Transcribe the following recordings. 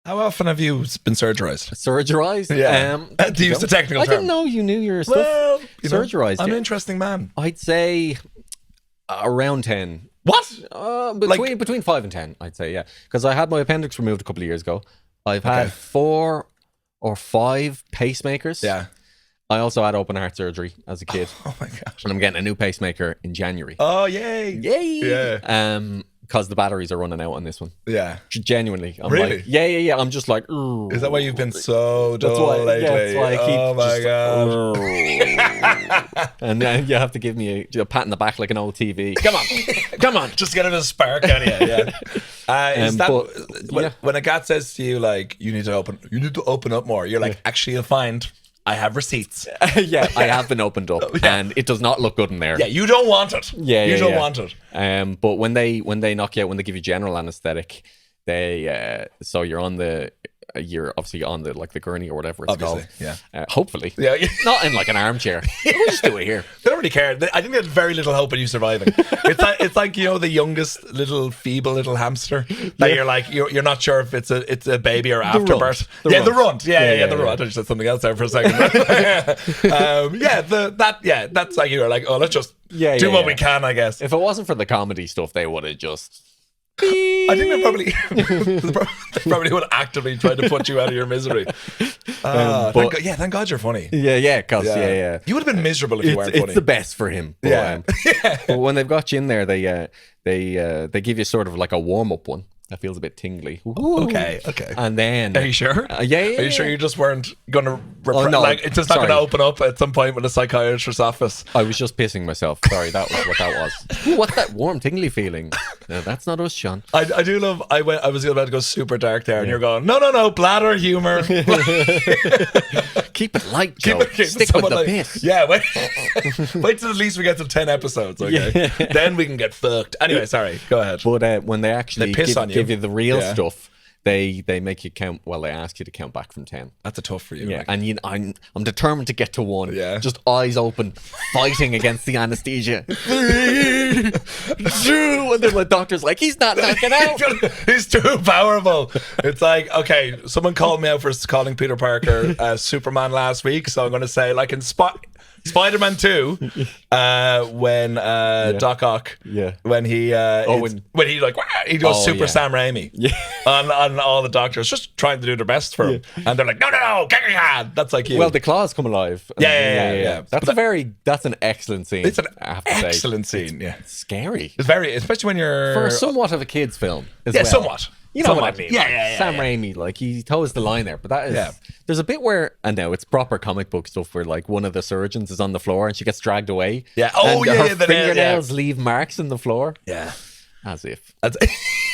How often have you been surgerized? Surgerized? Yeah. To use the technical term. I didn't know you knew your stuff. Well, Surgerized. I'm an interesting man. I'd say around 10. What? Between 5 and 10, I'd say, yeah. Because I had my appendix removed a couple of years ago. I've had 4 or 5 pacemakers. Yeah. I also had open heart surgery as a kid. Oh my gosh. And I'm getting a new pacemaker in January. Oh, yay. Yay! Yeah. Because the batteries are running out on this one. Yeah. Genuinely. I'm Really? like, yeah. I'm just like, ooh. Is that why you've been so dull lately? That's why I keep oh my god. And then you have to give me a pat in the back like an old TV. Come on. Just get it a spark out of you. Yeah. Is that when a guy says to you like you need to open up more? You're like, actually, you'll find I have receipts. Yeah, I have been opened up, and it does not look good in there. Yeah, you don't want it. You don't want it. But when they knock you out, when they give you general anesthetic, they so you're obviously on the like the gurney or whatever it's called. Yeah. Hopefully. Yeah. Not in like an armchair. We'll just do it here. They don't really care. I think there's very little hope in you surviving. It's like the youngest little feeble little hamster that you're like you're not sure if it's a baby or afterbirth. The runt. Yeah, the runt. I just said something else there for a second. That's like you're like, oh, let's just do what we can, I guess. If it wasn't for the comedy stuff, they would have just. I think they probably would actively try to put you out of your misery. Thank God you're funny. Yeah, because you would have been miserable if you weren't funny. It's the best for him. But, but when they've got you in there, they give you sort of like a warm up one. That feels a bit tingly. Ooh. Okay. And then... Are you sure? Yeah. Are you sure you just weren't going to... it's just not going to open up at some point with a psychiatrist's office? I was just pissing myself. Sorry, that was what that was. Ooh, what's that warm, tingly feeling? No, that's not us, Seán. I do love... I was about to go super dark there, and you're going, no, bladder humor. Keep it light, Joe. Stick with the piss. Yeah, wait till at least we get to 10 episodes, okay? Yeah. Then we can get fucked. Anyway, sorry, go ahead. But when they actually give you the real stuff, they make you count. Well, they ask you to count back from 10. That's a tough for you. Yeah, and I'm determined to get to 1. Yeah, just eyes open, fighting against the anesthesia. And then the doctor's like, he's not knocking out. He's too powerful. It's like, okay, someone called me out for calling Peter Parker Superman last week, so I'm going to say, like in Spider-Man 2, when Doc Ock, when he he goes Super Sam Raimi on all the doctors, just trying to do their best for him, and they're like, no, that's like you. Well, the claws come alive. Yeah. That's an excellent scene. It's an excellent scene. Yeah, it's scary. It's very, especially when you're for somewhat of a kid's film. Somewhat. You know what I mean? Sam Raimi, like he toes the line there, but that is there's a bit where, and now it's proper comic book stuff where like one of the surgeons is on the floor and she gets dragged away. Yeah. Her fingernails leave marks in the floor. Yeah. As if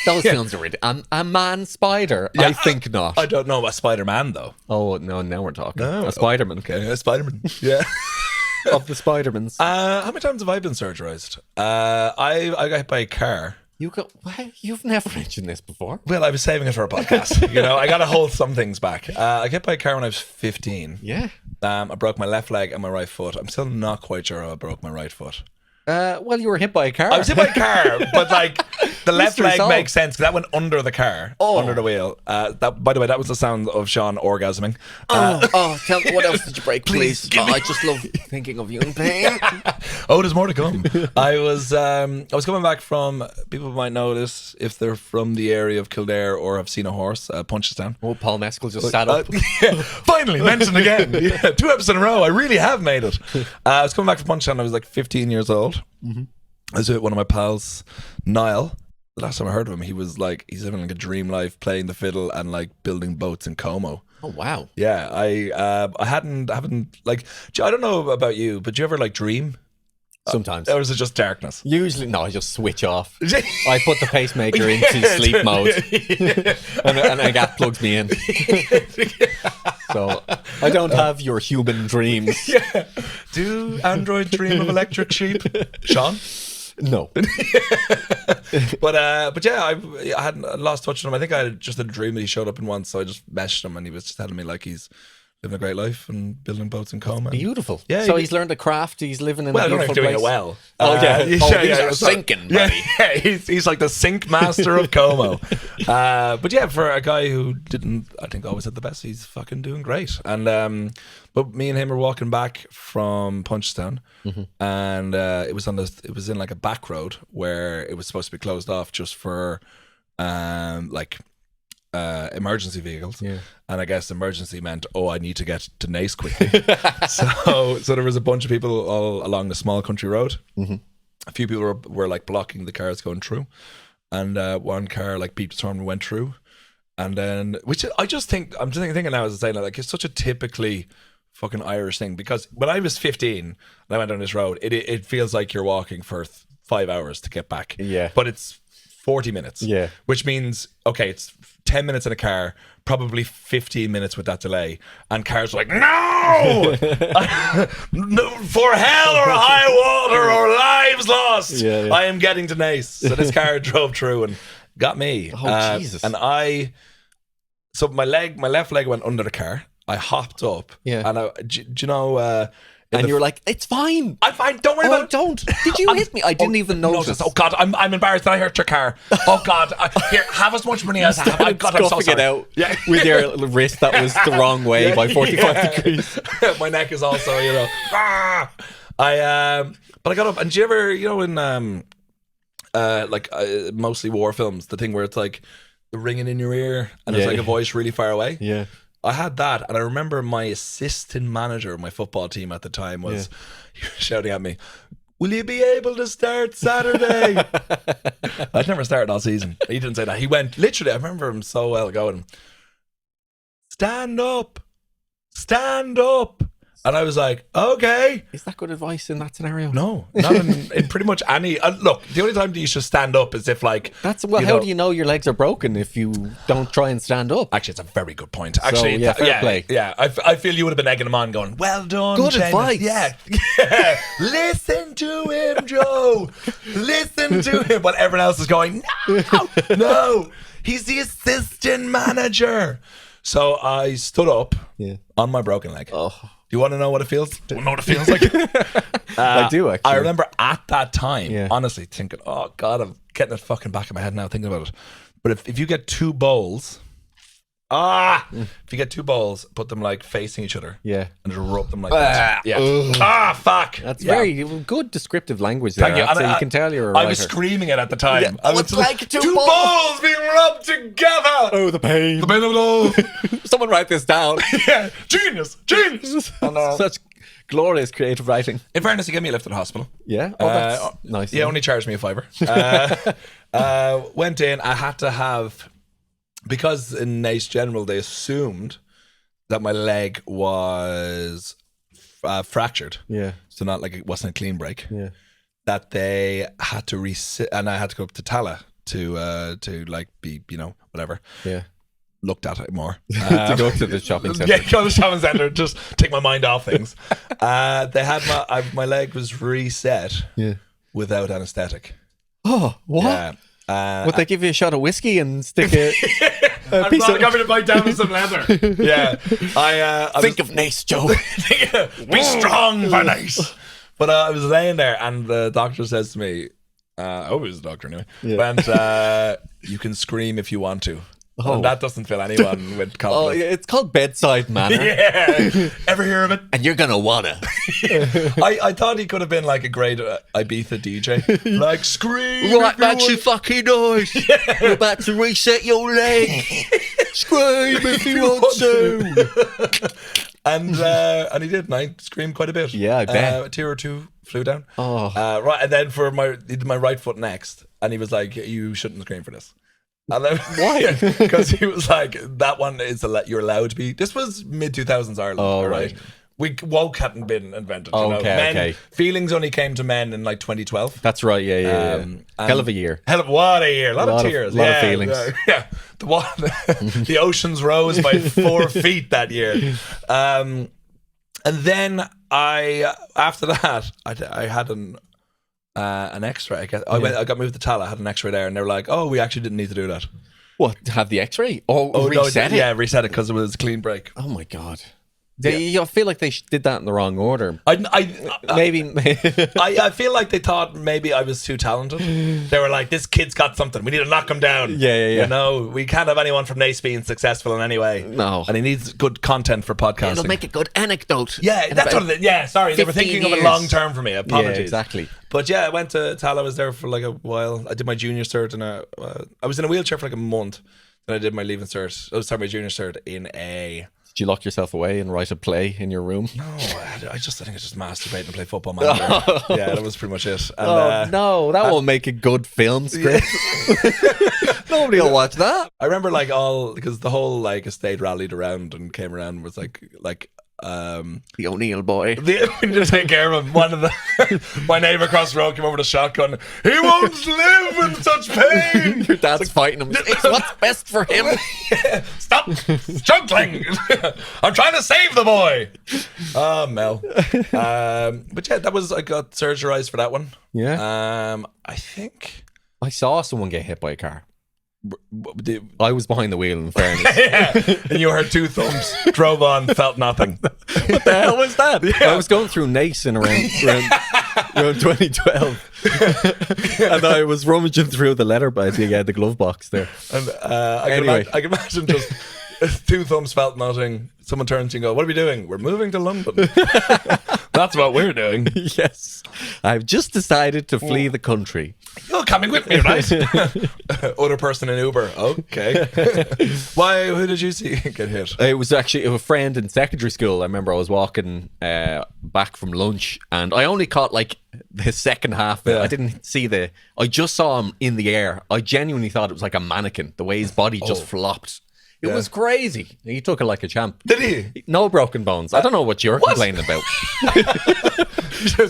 those films are ridiculous. A man spider? I think not. I don't know about Spider-Man though. Oh no, now we're talking. A Spider-Man. Okay, a Spider-Man. Yeah. Of the Spider-Mans. How many times have I been surgerized? I got hit by a car. You've never mentioned this before. Well, I was saving it for a podcast. I got to hold some things back. I got hit by a car when I was 15. Yeah. I broke my left leg and my right foot. I'm still not quite sure how I broke my right foot. Well, you were hit by a car. I was hit by a car, but like the left leg makes sense because that went under the car, under the wheel. That, by the way, that was the sound of Seán orgasming. Tell me, what else did you break, please? I just love thinking of you in pain. There's more to come. I was coming back from. People might know this if they're from the area of Kildare or have seen a horse. Punchestown. Oh, Paul Mescal just sat up. Finally mentioned again. 2 episodes in a row. I really have made it. I was coming back from Punchestown. I was like 15 years old. Mm-hmm. I was with one of my pals, Niall. The last time I heard of him, he was like, he's living like a dream life, playing the fiddle and like building boats in Como. Oh wow! Yeah, I haven't like, I don't know about you, but do you ever like dream? Sometimes. Or is it just darkness? Usually, no, I just switch off. I put the pacemaker into sleep mode, and a gap plugs me in. So I don't have your human dreams. Yeah. Do androids dream of electric sheep, Seán? No. But yeah, I hadn't lost touch with him. I think I had just a dream that he showed up in once, so I just messaged him, and he was just telling me like he's living a great life and building boats in Como. Beautiful. Yeah, so he's learned a craft. He's living in Well, a I don't know if beautiful he's doing place. it well. These are sinking, buddy. Yeah, he's like the sink master of Como. But yeah, for a guy who didn't, I think, always had the best, he's fucking doing great. And but me and him were walking back from Punchestown, and it was in like a back road where it was supposed to be closed off just for emergency vehicles. Yeah. And I guess emergency meant, I need to get to Nace quickly. so there was a bunch of people all along the small country road. A few people were like blocking the cars going through, and one car like beeped its horn and went through. And then, which I'm just thinking now as I say, like, it's such a typically fucking Irish thing, because when I was 15 and I went down this road, it feels like you're walking for 5 hours to get back. Yeah. But it's 40 minutes. Yeah. Which means, okay, it's 10 minutes in a car, probably 15 minutes with that delay. And cars are like, no! No, for hell or high water or lives lost, Yeah. I am getting to Nace. So this car drove through and got me. Oh, Jesus. And so my left leg went under the car. I hopped up. Yeah. And do you know... and you were like, it's fine. I'm fine. Don't worry about it. Don't. Did you hit me? I didn't even notice. Oh God, I'm embarrassed that I hurt your car. Oh God, here, have as much money as I have. I'm so Scuffing sorry. it out with your wrist that was the wrong way by 45 degrees. My neck is also, but I got up, and do you ever, in mostly war films, the thing where it's like the ringing in your ear and it's like a voice really far away. Yeah. I had that, and I remember my assistant manager of my football team at the time was shouting at me, "Will you be able to start Saturday?" I'd never started all season. He didn't say that. He went, literally, I remember him so well going, "Stand up, stand up." And I was like, okay. Is that good advice in that scenario? No, not in pretty much any. Look, the only time that you should stand up is if, like, how do you know your legs are broken if you don't try and stand up? Actually, it's a very good point. Actually, fair play. Yeah, I feel you would have been egging him on, going, "Well done, good Seamus." advice. Yeah. Listen to him, Joe. Listen to him. But everyone else is going, no, he's the assistant manager. So I stood up on my broken leg. Oh. Do you want to know what it feels? Do you want to know what it feels like? I do, actually. I remember at that time, honestly, thinking, oh God, I'm getting it fucking back in my head now thinking about it. But if you get two bowls, if you get two bowls, put them like facing each other. Yeah. And just rub them like that. Yeah. Fuck. That's very good descriptive language there. Thank you. So you can tell you're a writer. I was screaming it at the time. Yeah. I was It's like two balls being rubbed together. Oh, the pain. The pain of it all. Someone write this down. Yeah. Genius. Such glorious creative writing. In fairness, he gave me a lift to the hospital. Yeah. Oh, that's nice. He only charged me a $5. Went in. I had to have, because in Nace General they assumed that my leg was fractured. Yeah. So not like it wasn't a clean break. Yeah. That they had to resit, and I had to go up to Tala to like be, whatever. Yeah. Looked at it more. To go to the shopping centre. Yeah, go to the shopping centre, just take my mind off things. They had my leg was reset without anaesthetic. Oh, what? Yeah. Would they give you a shot of whiskey and stick a piece of... got me to bite down with some leather. Yeah. I Think of Nace, Joe. Be strong for Nace. But I was laying there, and the doctor says to me, I hope he was a doctor anyway, and you can scream if you want to. Oh. And that doesn't fill anyone with confidence. Oh, yeah, it's called bedside manner. Yeah. Ever hear of it? And you're going to wanna. I thought he could have been like a great Ibiza DJ. Like, scream. Right back to fucking noise. Yeah. You're about to reset your leg. Scream if you want to. And he did, and I screamed quite a bit. Yeah, I bet. A tear or two flew down. Oh. Right, and then he did my right foot next, and he was like, "You shouldn't scream for this." And then, why? Because he was like, "That one is you're allowed to be." This was mid 2000s Ireland. Oh, right. Woke hadn't been invented. Okay. Feelings only came to men in like 2012. That's right. Yeah. Hell of a year. What a year! A lot of tears. A lot of feelings. Yeah. The oceans rose by 4 feet that year. And then after that, I had an X-ray. I guess I got moved to Tala. I had an X-ray there, and they were like, "Oh, we actually didn't need to do that." What? Have the X-ray? Oh, reset it? Yeah, reset it because it was a clean break. Oh my God. I feel like they did that in the wrong order. Maybe. I feel like they thought maybe I was too talented. They were like, this kid's got something. We need to knock him down. Yeah. You know, we can't have anyone from Nace being successful in any way. No. And he needs good content for podcasting. It'll make a good anecdote. Yeah, that's what it is. Yeah, sorry. They were thinking of it long term for me. Apologies. Yeah, exactly. But yeah, I went to Tal. I was there for like a while. I did my junior cert I was in a wheelchair for like a month. Then I did my leaving cert. My junior cert in a... Did you lock yourself away and write a play in your room? No, I think I just masturbate and play Football Manager. Yeah, that was pretty much it. And, no, that won't make a good film script. Nobody will watch that. I remember because the whole like estate rallied around and came around and was like the O'Neill boy. To take care of him. My neighbour across the road came over with a shotgun. He won't live in such pain. Your dad's fighting him. It's what's best for him. Stop struggling. I'm trying to save the boy. Oh, Mel. But yeah, I got surgerized for that one. Yeah. I think I saw someone get hit by a car. I was behind the wheel, in fairness. Yeah. And you heard two thumbs, drove on, felt nothing. What the hell was that? Yeah. I was going through Nace in around 2012. And I was rummaging through the letter by the glove box there. And I can imagine just two thumbs felt nothing. Someone turns to you and go, what are we doing? We're moving to London. That's what we're doing. Yes. I've just decided to flee the country. You're coming with me, right? Other person in Uber. Okay. Why? Who did you see get hit? It was actually a friend in secondary school. I remember I was walking back from lunch and I only caught like the second half of it. I didn't see I just saw him in the air. I genuinely thought it was like a mannequin. The way his body just flopped. It was crazy. He took it like a champ. Did he? No broken bones. I don't know what you're complaining about.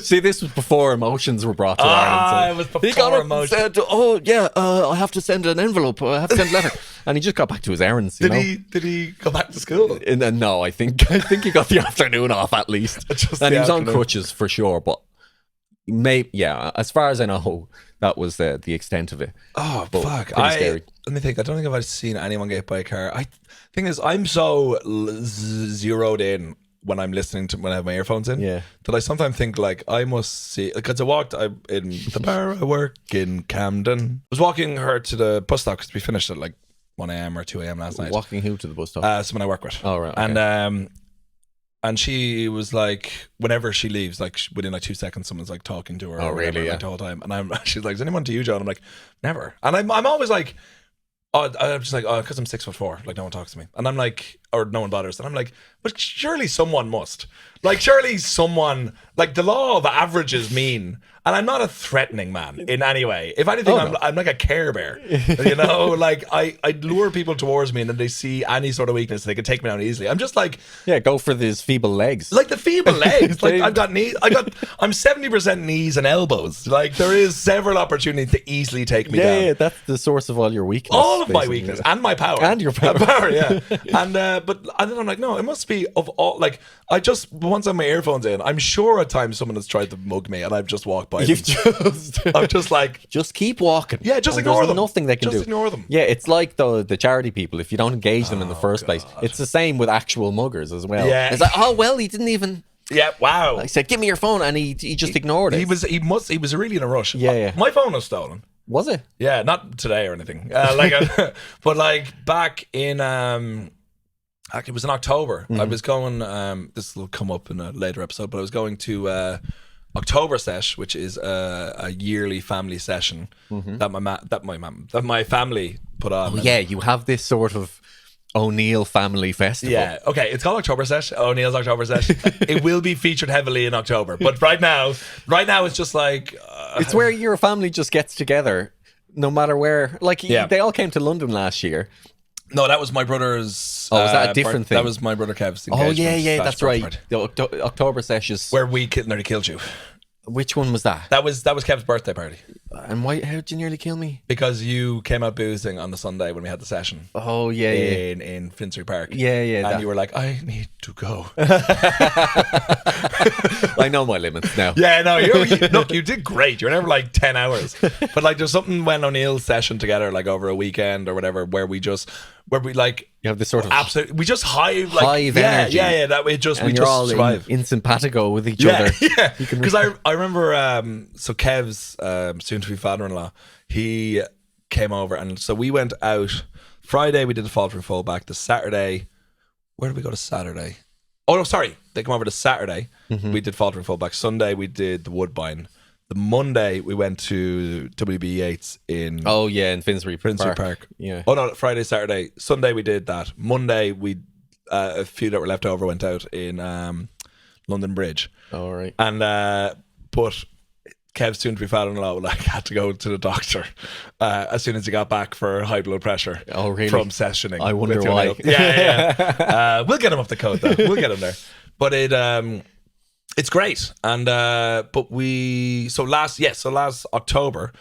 See, this was before emotions were brought to Ireland. It was before emotions. He got up and said, I have to send an envelope. I have to send a letter. And he just got back to his errands. Did he go back to school? No, I think he got the afternoon off at least. And he was on crutches for sure. But as far as I know, that was the extent of it. Oh, but fuck. Scary. Let me think. I don't think I've seen anyone get hit by a car. Thing is, I'm so zeroed in when I'm listening to when I have my earphones in that I sometimes think like I must see, because in the bar I work in Camden. I was walking her to the bus stop because we finished at like 1 a.m. or 2 a.m. last night. Walking who to the bus stop? Someone I work with. Oh, right. Okay. And she was like, whenever she leaves, like within like 2 seconds, someone's like talking to her. Oh, really? Like, the whole time. And she's like, is anyone to you, John? I'm like, never. And I'm always like, I'm just like, because I'm 6'4", like no one talks to me. And I'm like, or no one bothers. And I'm like, but surely someone must. Like, surely someone, like the law of averages mean, and I'm not a threatening man in any way. If anything, I'm like a Care Bear. You know, like I lure people towards me and then they see any sort of weakness, they can take me down easily. I'm just like, go for these feeble legs. Like the feeble legs. Like I'm 70% knees and elbows. Like there is several opportunities to easily take me down. Yeah, that's the source of all your weakness. All of my weakness and my power. And your power. Yeah. And then I'm like, no, it must be of all, like once I have my earphones in, I'm sure at times someone has tried to mug me and I've just walked by. I'm just like, just keep walking. Yeah, just ignore them. Nothing they can do. Just ignore them. Yeah, it's like the charity people. If you don't engage them in the first place, it's the same with actual muggers as well. Yeah. It's like, oh well, he didn't even. Yeah, wow. I said, give me your phone, and he just ignored it. He was really in a rush. Yeah. My phone was stolen. Was it? Yeah, not today or anything. But like back in it was in October. I was going. This will come up in a later episode, but I was going to October Sesh, which is a yearly family session that my family put on. Oh, yeah, you have this sort of O'Neill family festival. Yeah, okay, it's called October Sesh. O'Neill's October Sesh. It will be featured heavily in October, but right now it's just like it's where your family just gets together, no matter where. Like they all came to London last year. No, that was my brother's. Oh, was that a different thing? That was my brother Kev's engagement. Oh yeah, that's right. The October Sessions, where we nearly killed you. Which one was that? That was Kev's birthday party. And why? How did you nearly kill me? Because you came out boozing on the Sunday when we had the session. Oh yeah, in Finsbury Park. Yeah. And you were like, I need to go. I know my limits now. Yeah, no, look, you did great. You were never like 10 hours. But like, there's something when O'Neill's session together, like over a weekend or whatever, where we where we like You have this sort of absolutely we just hive like hive yeah, energy. yeah, that way just and we you're just all survive. in simpatico with each Yeah, other. yeah. Because I remember so Kev's soon to be father-in-law, he came over, and so we went out Friday. We did the faltering fullback. The Saturday, where did we go to Saturday? Oh no, sorry, they come over to Saturday. We did faltering fullback. Sunday we did the Woodbine. The Monday we went to WB Yates in in Finsbury Park. Yeah. Oh no, Friday, Saturday, Sunday we did that. Monday we a few that were left over went out in London Bridge. All right. And but Kev's soon to be father-in-law had to go to the doctor as soon as he got back for high blood pressure. Oh really? From sessioning. I wonder why. Yeah. We'll get him up the coat though. We'll get him there. But it's great. And but last October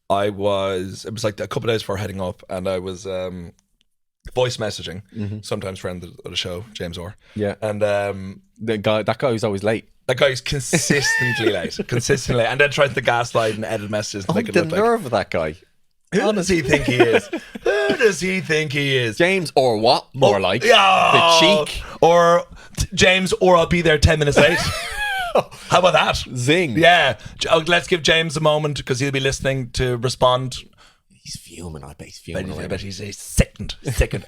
it was like a couple of days before heading up, and I was voice messaging sometimes friend of the show, James Orr. Yeah. And that guy who's always late. that guy's consistently late, and then tries to gaslight and edit messages to make it The look like. nerve of that guy. Who does he think he is? Who does he think he is? James or what? More like yeah, the cheek. Or James, or I'll be there 10 minutes late. How about that? Zing. Yeah. Let's give James a moment because he'll be listening to respond. He's fuming. I bet he's fuming. I bet he's sickened.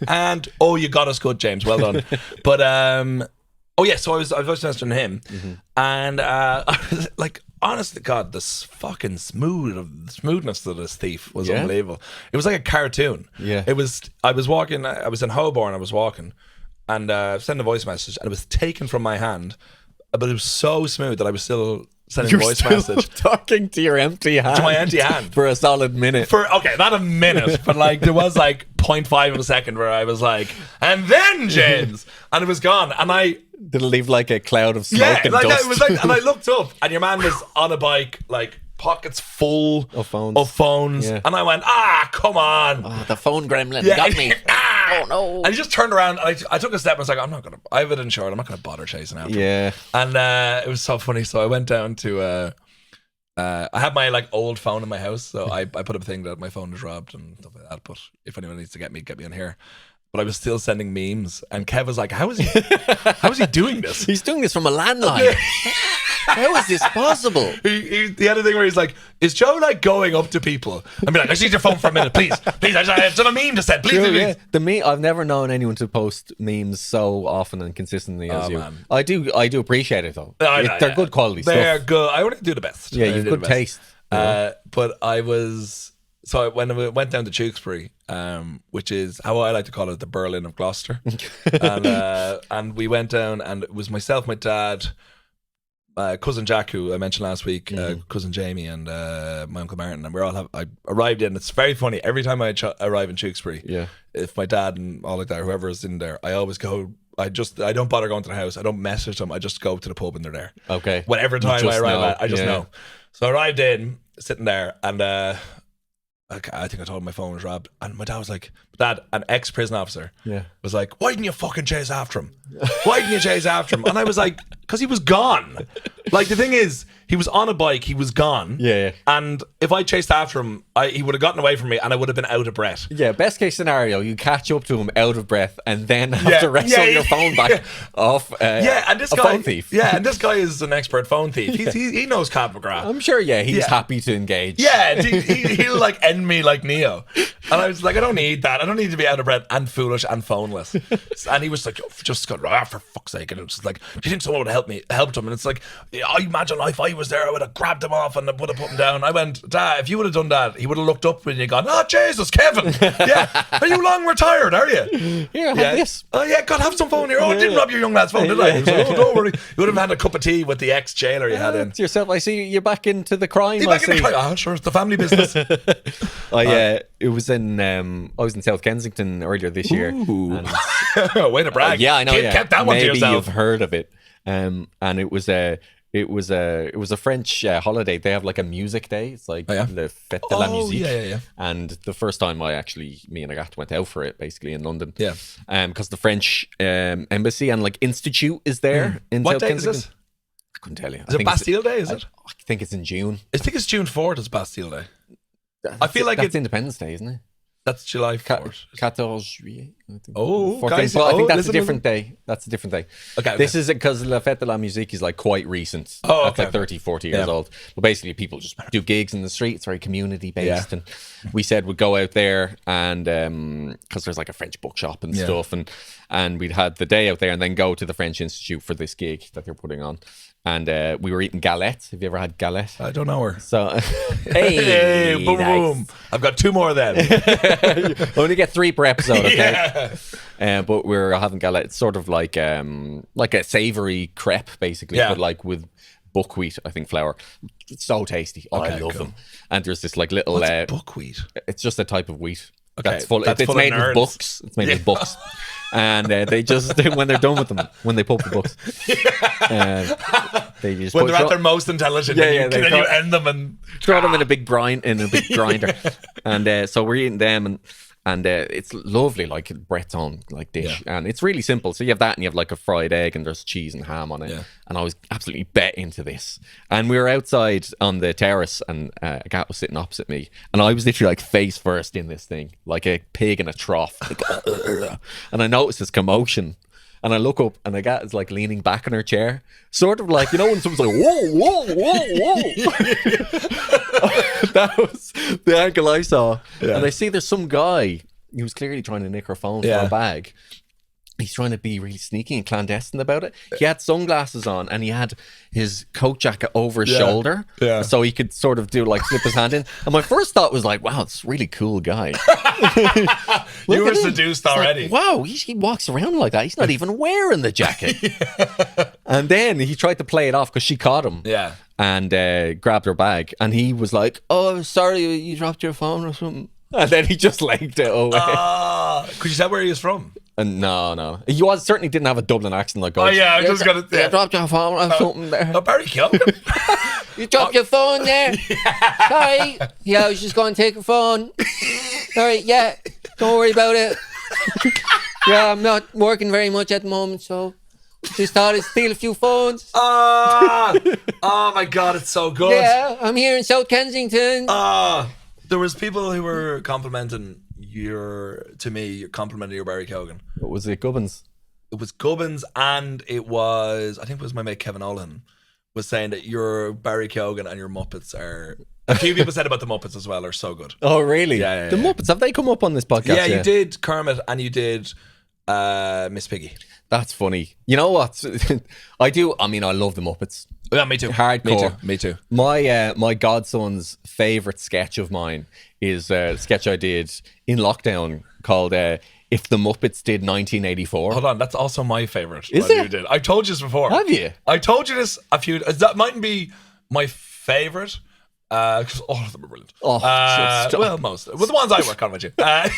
And you got us good, James. Well done. But so I was messaging him, and I was like, honest to God, this fucking smoothness of this thief was unbelievable. It was like a cartoon. Yeah. It was. I was walking. I was in Holborn. I was walking, and sent a voice message, and it was taken from my hand, but it was so smooth that I was still sending a voice message. Talking to your empty hand. To my empty hand. For a solid minute. Not a minute, but like there was like 0.5 of a second where I was like, and then James, and it was gone, and I did it leave like a cloud of smoke and like dust? it was like, and I looked up, and your man was on a bike, like pockets full of phones, and I went, come on, the phone gremlin got me. Oh no! And he just turned around, and I took a step and was like, I have it insured, I'm not gonna bother chasing after him. And it was so funny. So I went down to I had my like old phone in my house, so I put up a thing that my phone was robbed and stuff like that. But if anyone needs to get me on here. But I was still sending memes, and Kev was like, "How is he doing this? He's doing this from a landline. How is this possible?" He had a thing where he's like, "Is Joe like going up to people and be like, I just need your phone for a minute, please, I just have a meme to send, please." True, please. yeah. The meme, I've never known anyone to post memes so often and consistently as you. Man. I do appreciate it though. They're good quality They're stuff. good. I want to do the best. Yeah, you've good taste. But I was when I went down to Tewkesbury, which is how I like to call it, the Berlin of Gloucester, and we went down, and it was myself, my dad, cousin Jack, who I mentioned last week, cousin Jamie, and my uncle Martin, and I arrived in. It's very funny. Every time I arrive in Tewkesbury, if my dad and all like that, whoever is in there, I always go. I don't bother going to the house. I don't message them. I just go to the pub and they're there. Okay. Whatever time I arrive at, I just know. So I arrived in, sitting there, and I think I told him my phone was robbed, and my dad was like, "Dad, an ex-prison officer, was like, why didn't you fucking chase after him? Why didn't you chase after him?" And I was like, "Because he was gone." Like the thing is, he was on a bike, he was gone. Yeah. And if I chased after him, he would have gotten away from me, and I would have been out of breath. Yeah. Best case scenario, you catch up to him out of breath, and then have to wrestle your phone back off. And this a guy, phone thief. Yeah, and this guy is an expert phone thief. He knows Cat McGrath. I'm sure. Yeah, he's happy to engage. Yeah, he'll like end me like Neo. And I was like, I don't need that. I don't need to be out of breath and foolish and phoneless. And he was like, just got for fuck's sake. And it's like, do you think someone would have helped him? And it's like, I imagine if I was there, I would have grabbed him off and would have put him down. I went, Dad, if you would have done that, he would have looked up when you gone, Jesus, Kevin. Yeah, are you long retired? Are you? Here, have this. Oh yeah, God, have some phone here. Oh, I didn't rob your young lad's phone, did I? He was like, don't worry. You would have had a cup of tea with the ex-jailer you had in. To yourself, I see you're back into the crime. Sure, it's the family business. It was in I was in South Kensington earlier this year. Way to brag. Yeah, I know. Kept that one to yourself. Maybe you've heard of it. And it was a French holiday. They have like a music day. It's like the Fête de la Musique. Yeah. And the first time me and Agathe went out for it, basically in London. Yeah. Because the French embassy and like institute is there in What South date Kensington. is this? I couldn't tell you. Is it Bastille Day? Is it? I think it's in June. I think it's June 4th. It's Bastille Day. I feel like that's Independence Day, isn't it? That's July 4th. 14 juillet. Oh, 14th, guys, but I think that's a listen, different day. That's a different day. Okay, This is because La Fête de la Musique is like quite recent. Oh, That's okay. like 30, 40 years old. But basically, people just do gigs in the street. It's very community based. And we said we'd go out there and because there's like a French bookshop and stuff, and we'd had the day out there and then go to the French Institute for this gig that they're putting on. And we were eating galettes. Have you ever had galette? I don't know her. So, Hey, boom, nice. boom. I've got 2 more then. Only get 3 per episode, okay? But we're having galette. It's sort of like a savory crepe, basically, but like with buckwheat, I think, flour. It's so tasty. I love them. And there's this like little buckwheat? It's just a type of wheat. Okay, It's made of with nerds. books. It's made with books. And they just, when they're done with them, when they pulp the books, they just When they're at their most intelligent, then you end them and throw them in a big grinder. And so we're eating them, and it's lovely, like Breton like dish, and it's really simple. So you have that, and you have like a fried egg, and there's cheese and ham on it. And I was absolutely bet into this. And we were outside on the terrace, and a cat was sitting opposite me, and I was literally like face first in this thing, like a pig in a trough. And I noticed this commotion. And I look up, and the cat is like leaning back in her chair, sort of like, you know, when someone's like, whoa, whoa, whoa, whoa. That was the angle I saw. And I see there's some guy who was clearly trying to nick her phone from her bag. He's trying to be really sneaky and clandestine about it. He had sunglasses on, and he had his coat jacket over his shoulder, so he could sort of slip his hand in. And my first thought was like, wow, it's a really cool guy. You were seduced already. Like, wow, he walks around like that. He's not even wearing the jacket. And then he tried to play it off because she caught him. And grabbed her bag, and he was like, oh, sorry, you dropped your phone or something. And then he just legged it away. Could you tell where he was from? And no. He certainly didn't have a Dublin accent like us. Oh, yeah, I'm just going to... Yeah, dropped your phone or something there. Oh, Barry Keoghan. You dropped your phone there. Sorry. Yeah, I was just going to take your phone. Sorry, yeah. Don't worry about it. Yeah, I'm not working very much at the moment, so... Just thought I'd steal a few phones. Oh my God, it's so good. Yeah, I'm here in South Kensington. There was people who were complimenting your Barry Keoghan. What was it, Gubbins? It was Gubbins, and it was, I think it was my mate Kevin Olin was saying that your Barry Keoghan and your Muppets are... A few people said about the Muppets as well are so good. Oh, really? Yeah. The Muppets, have they come up on this podcast? Yeah, you did Kermit and you did Miss Piggy. That's funny. You know what? I love the Muppets. Yeah, me too. Hardcore. Me too. My godson's favourite sketch of mine is a sketch I did in lockdown called If the Muppets Did 1984. Hold on, that's also my favourite. Is it? You did. I told you this before. Have you? I told you this a few... That mightn't be my favourite. Because all of them are brilliant. Well, most. Well, the ones I work on with you. But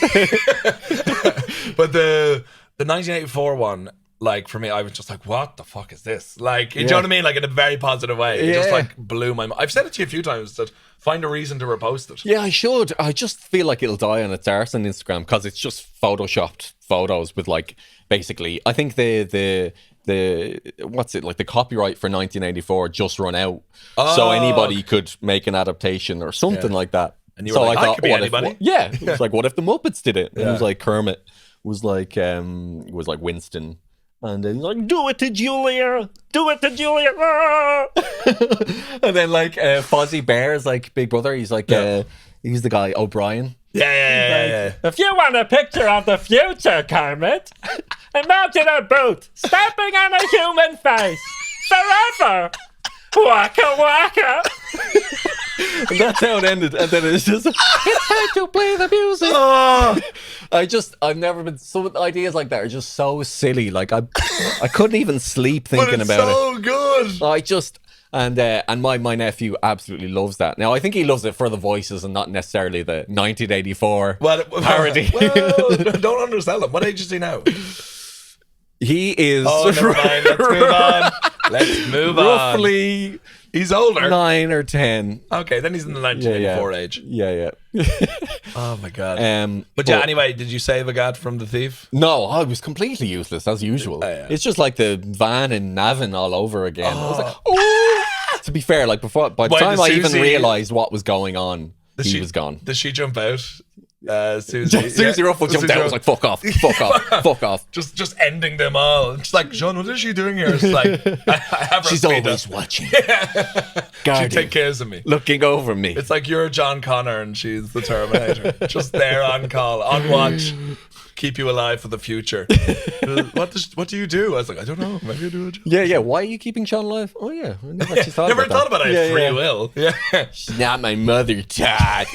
the 1984 one, like, for me, I was just like, what the fuck is this? Like, you know what I mean? Like, in a very positive way. It just, like, blew my mind. I've said it to you a few times that find a reason to repost it. Yeah, I should. I just feel like it'll die on its arse on Instagram because it's just photoshopped photos with, like, basically, I think the what's it, like, the copyright for 1984 just run out. So anybody could make an adaptation or something like that. And you were like, that could be anybody. It was like, what if the Muppets did it? And it was like Kermit was like Winston. And then he's like, do it to Julia. And then like Fozzie Bear is like Big Brother. He's like, he's the guy, O'Brien. Yeah. If you want a picture of the future, Kermit, imagine a boot stepping on a human face forever. Waka waka. And that's how it ended. And then it's just, it's time to play the music. I've never been, some ideas like that are just so silly. Like I couldn't even sleep thinking about it. So good. I just, and my nephew absolutely loves that. Now I think he loves it for the voices and not necessarily the 1984 parody. Well, don't undersell him. What age is he now? He is. Oh, never mind. Let's move on. Roughly. He's older. 9 or 10. Okay, then he's in the 1984 age. Yeah. Oh my God. But anyway, did you save a gad from the thief? No, I was completely useless as usual. It's just like the van in Navan all over again. I was like, oh. To be fair, like by the time I even realised what was going on, he was gone. Does she jump out? Susie. Susie Ruffle jumped out. I was like, fuck off, fuck off, fuck off. Just ending them all. It's like, Seán, what is she doing here? It's like, I have her She's speed always up. watching. She take cares of me. Looking over me. It's like you're John Connor and she's the Terminator. Just there on call, on watch, keep you alive for the future. What do you do? I was like, I don't know. Maybe I do a job. Yeah. Why are you keeping Seán alive? Oh yeah, I never actually thought Never about thought that. about it. I have free will. Yeah. She's not my mother, Todd.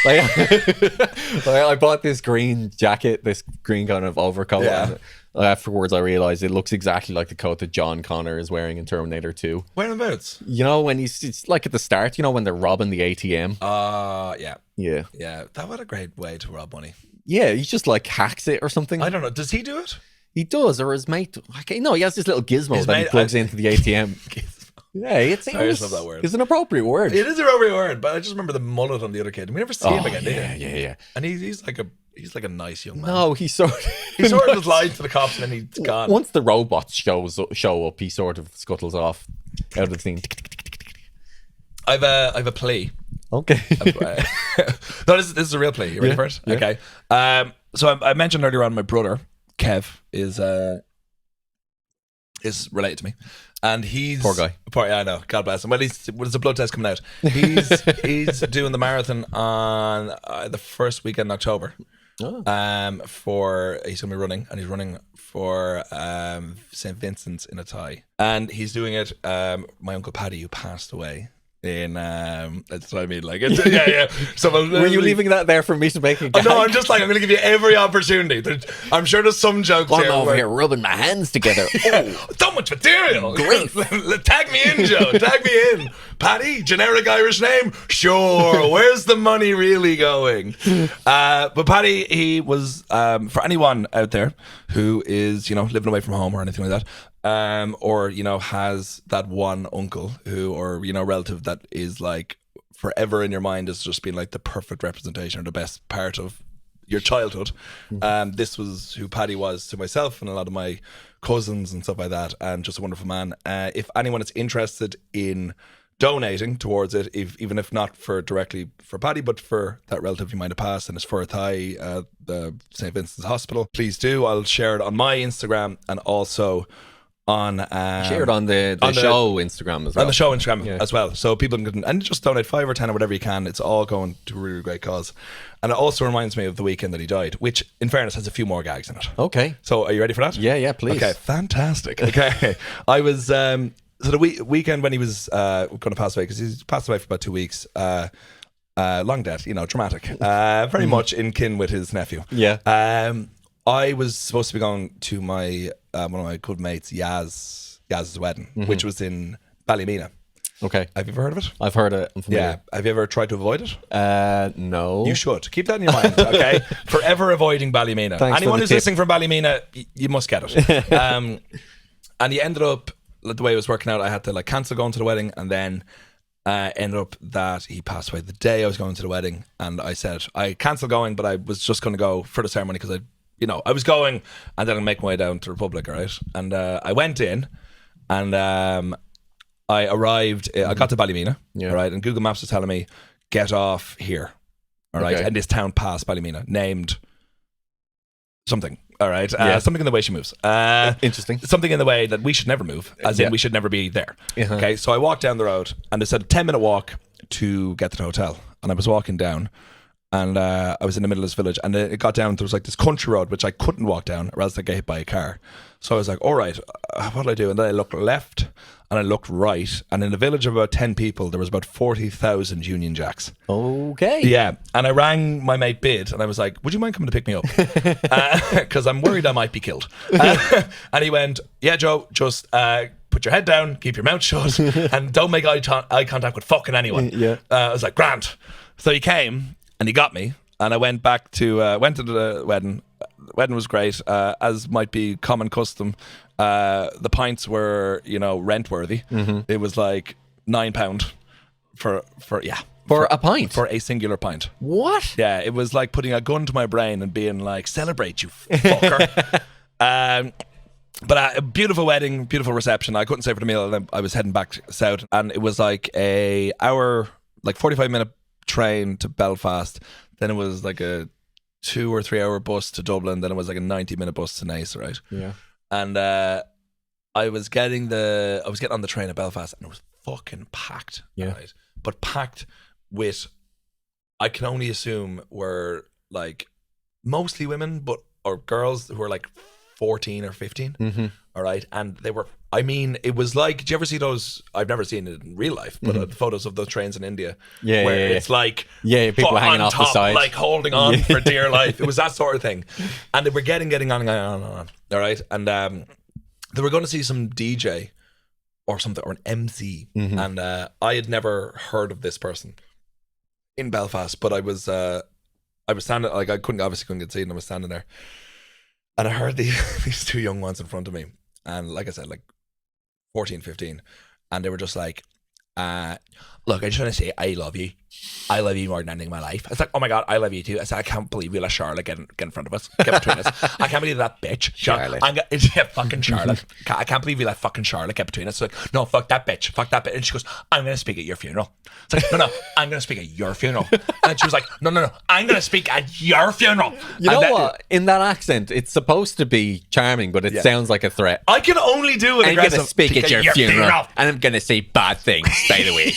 I bought this green jacket, this green kind of overcoat. Yeah. And afterwards, I realized it looks exactly like the coat that John Connor is wearing in Terminator 2. Whereabouts? You know, when it's like at the start, you know, when they're robbing the ATM. Yeah. Yeah. Yeah. That was a great way to rob money. Yeah, he just like hacks it or something. I don't know. Does he do it? He does, or his mate. No, he has this little gizmo His that he mate- plugs into the ATM. Yeah, I just love that word. It's an appropriate word. It is a appropriate word, but I just remember the mullet on the other kid. We never see him again, do you? Yeah. And he's like a nice young man. No, he sort of... He sort of just lied to the cops and then he's gone. Once the robots show up, he sort of scuttles off out of the scene. I've a plea. Okay. No, this is a real plea. You ready for it? Yeah. Okay. So I mentioned earlier on my brother Kev is related to me, and he's Poor guy. I know. God bless him. Well, there's a blood test coming out. He's doing the marathon on the first weekend in October. Oh. He's gonna be running, and he's running for St. Vincent's in Athy, and he's doing it. My uncle Paddy, who passed away. That's what I mean. Like, yeah. So Were you leaving that there for me to make a gag? No, I'm just like, I'm going to give you every opportunity. I'm sure there's some jokes I'm here. over here rubbing my hands together. Oh, So much material. Great. Tag me in, Joe. Tag me in. Paddy, generic Irish name? Sure. Where's the money really going? But Paddy, he was, for anyone out there who is, living away from home or anything like that, or has that one uncle or relative that is like forever in your mind has just been like the perfect representation or the best part of your childhood. This was who Paddy was to myself and a lot of my cousins and stuff like that, and just a wonderful man. If anyone is interested in donating towards it, even if not directly for Paddy, but for that relative you might have passed, and it's for Athy, the St. Vincent's Hospital, please do. I'll share it on my Instagram and also on share it on the show Instagram as well. On the show Instagram as well. So people can and just donate 5 or 10 or whatever you can. It's all going to a really great cause. And it also reminds me of the weekend that he died, which in fairness has a few more gags in it. Okay. So are you ready for that? Yeah, please. Okay, fantastic. Okay. I was so the weekend when he was going to pass away, because he's passed away for about 2 weeks, long death, dramatic, very much in kin with his nephew. Yeah. I was supposed to be going to my one of my good mates Yaz's wedding, which was in Ballymena. Okay. Have you ever heard of it? I've heard it. I'm familiar. Yeah. Have you ever tried to avoid it? No. You should. Keep that in your mind, okay? Forever avoiding Ballymena. Thanks for Anyone the who's tip. listening from Ballymena, you must get it. And he ended up, the way it was working out, I had to cancel going to the wedding, and then ended up that he passed away the day I was going to the wedding, and I said I cancelled going, but I was just going to go for the ceremony because I was going, and then I'd make my way down to Republic, all right? And I went in, and I arrived, I got to Ballymena, all right? And Google Maps was telling me, get off here, all right? Okay. And this town past Ballymena, named something, all right? Yeah. Something in the way she moves. Interesting. Something in the way that we should never move, as in we should never be there. Uh-huh. Okay, so I walked down the road, and they said a 10-minute walk to get to the hotel. And I was walking down, and I was in the middle of this village, and it got down, there was this country road, which I couldn't walk down, or else I'd get hit by a car. So I was like, all right, what do I do? And then I looked left, and I looked right, and in a village of about 10 people, there was about 40,000 Union Jacks. Okay. Yeah, and I rang my mate Bid, and I was like, would you mind coming to pick me up? Because I'm worried I might be killed. And he went, yeah, Joe, just put your head down, keep your mouth shut, and don't make eye contact with fucking anyone. Yeah. I was like, Grant. So he came, and he got me, and I went back to the wedding. The wedding was great, as might be common custom. The pints were, rent worthy. Mm-hmm. It was like £9 for a pint? for a singular pint. What? Yeah, it was like putting a gun to my brain and being like, celebrate, you fucker. But a beautiful wedding, beautiful reception. I couldn't stay for the meal, and then I was heading back south, and it was like a hour, 45-minute train to Belfast. Then it was like a 2 or 3 hour bus to Dublin. Then it was like a 90-minute bus to Nice, right? Yeah. And I was getting on the train at Belfast, and it was fucking packed. Yeah. Right? But packed with, I can only assume were like mostly women, or girls who were like 14 or 15. Mm-hmm. All right. And they were, I mean, it was like, do you ever see those? I've never seen it in real life, but photos of those trains in India. Yeah, where yeah. it's like, people hanging on off top, the side, like holding on for dear life. It was that sort of thing. And they were getting on and on and on. All right. And they were going to see some DJ or something, or an MC. And I had never heard of this person in Belfast, but I was standing, like I obviously couldn't get seen, and I was standing there. And I heard these 2 young ones in front of me. And like I said, like 14, 15. And they were just like, look, I just want to say I love you. I love you more than anything in my life. It's like, oh my God, I love you too. I said, I can't believe we let Charlotte get in front of us, get between us. I can't believe that bitch. Charlotte. Yeah, fucking Charlotte. I can't believe we let fucking Charlotte get between us. It's like, no, fuck that bitch. Fuck that bitch. And she goes, I'm going to speak at your funeral. It's like, no, I'm going to speak at your funeral. And she was like, no, I'm going to speak at your funeral. You know what? In that accent, it's supposed to be charming, but it sounds like a threat. I can only do an I'm going aggressive to speak at your funeral, and I'm going to say bad things, by the way.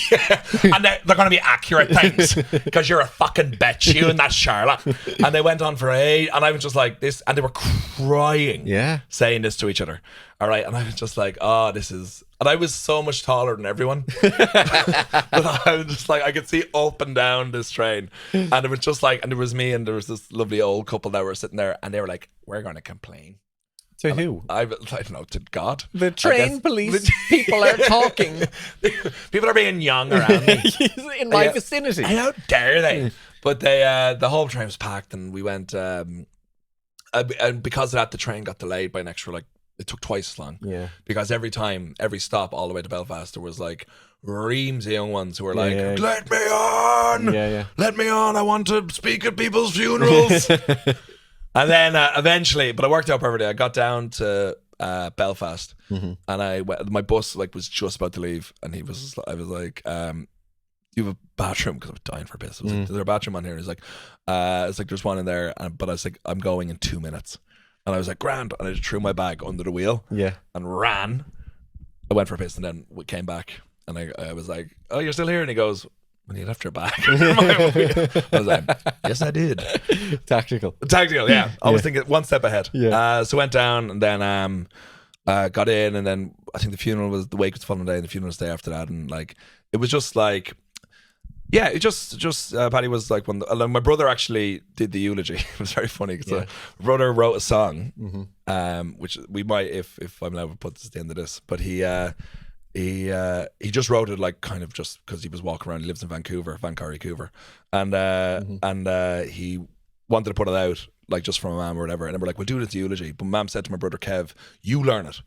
And they're going to be accurate things because you're a fucking bitch, you and that Charlotte. And they went on for and I was just like this, and they were crying, saying this to each other. All right, and I was just like, oh, this is, and I was so much taller than everyone. But I was just like, I could see up and down this train, and it was just like, and there was me, and there was this lovely old couple that were sitting there, and they were like, we're going to complain. To who? I don't know, to God. The train police people are talking. People are being young around me. In my vicinity. How dare they? But they, the whole train was packed, and we went, and because of that, the train got delayed by an extra, like, it took twice as long. Yeah. Because every stop all the way to Belfast, there was like reams of young ones who were like, let me on! Let me on, I want to speak at people's funerals. And then eventually, but I worked out perfectly. I got down to Belfast, and my bus like was just about to leave, and I was like, "Do you have a bathroom?" Because I was dying for a piss. I was like, "Is there a bathroom on here?" And he's like, "It's like there's one in there," but I was like, "I'm going in 2 minutes," and I was like, "Grand," and I just threw my bag under the wheel, and ran. I went for a piss, and then we came back, and I was like, "Oh, you're still here?" And he goes, when you left your bag. I was like, yes, I did. Tactical, yeah. I was thinking one step ahead. So went down, and then got in, and then I think the wake was the following day, and the funeral was the day after that, and like it was just like, yeah, it just Paddy was like my brother actually did the eulogy. It was very funny because my brother wrote a song, which we might, if I'm allowed to put this at the end of this, but he just wrote it like kind of just because he was walking around. He lives in Vancouver, and he wanted to put it out like just from a mom or whatever. And then we're like, we'll do it as a eulogy. But mom said to my brother Kev, "You learn it."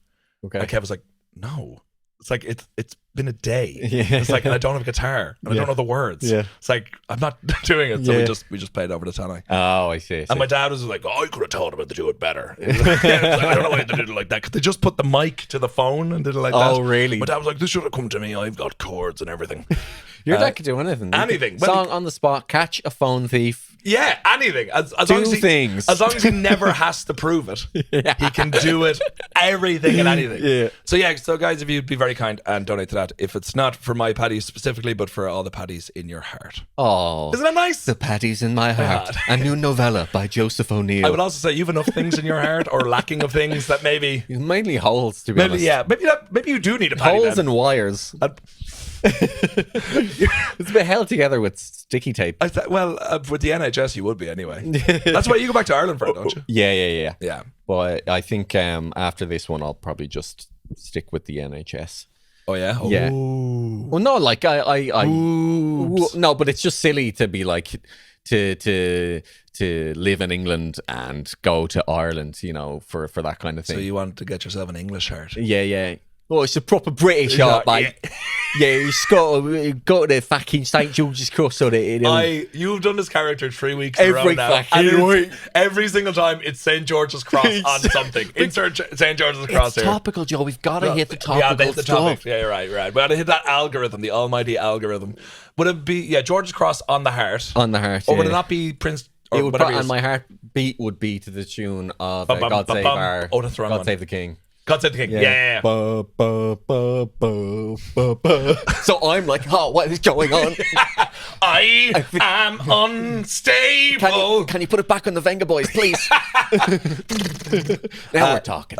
Okay. And Kev was like, "No." It's like it's been a day. It's like, and I don't have a guitar, and I don't know the words. It's like I'm not doing it. So we just played over the tannoy. Oh, I see. And my dad was like, "Oh, I could have told him to do it better." Like, I don't know why they did it like that, because they just put the mic to the phone and did it like that. Oh, really? My dad was like, "This should have come to me. I've got chords and everything." Your dad could do anything. Anything. Song on the spot, catch a phone thief. Yeah, anything. As long as he never has to prove it, he can do it, everything and anything. Yeah. So guys, if you'd be very kind and donate to that, if it's not for my Paddies specifically, but for all the Paddies in your heart. Oh, isn't that nice? The Paddies in my heart. A new novella by Joseph O'Neill. I would also say you've enough things in your heart, or lacking of things, that maybe mainly holes. To be honest, maybe you do need a Paddy. Holes and wires. It's been held together with sticky tape. With the NHS you would be anyway. That's why you go back to Ireland for it, don't you? Yeah. But I think after this one I'll probably just stick with the NHS. Oh yeah? Yeah. Ooh. Well, no, like I no, but it's just silly to be like to live in England and go to Ireland, you know, for that kind of thing. So you want to get yourself an English heart? Yeah. Oh, it's a proper British heart, mate. Yeah, you just got to the fucking St. George's Cross on it. You've done this character 3 weeks in a row now. Every single time it's St. George's Cross on something. Insert St. George's Cross here. It's topical, Joe. We've got to hit the topical stuff. Topic. Yeah, you're right. We got to hit that algorithm, the almighty algorithm. Would it be, George's Cross on the heart? On the heart, Or would it not be Prince Or It would whatever and my heartbeat would be to the tune of Bum, bum, God bum, Save bum. Our Oh, that's the wrong God one. Save the King. God Save the King. Yeah. Ba, ba, ba, ba, ba, ba. So I'm like, oh, what is going on? I am unstable. Can you put it back on the Venga Boys, please? Now we're talking.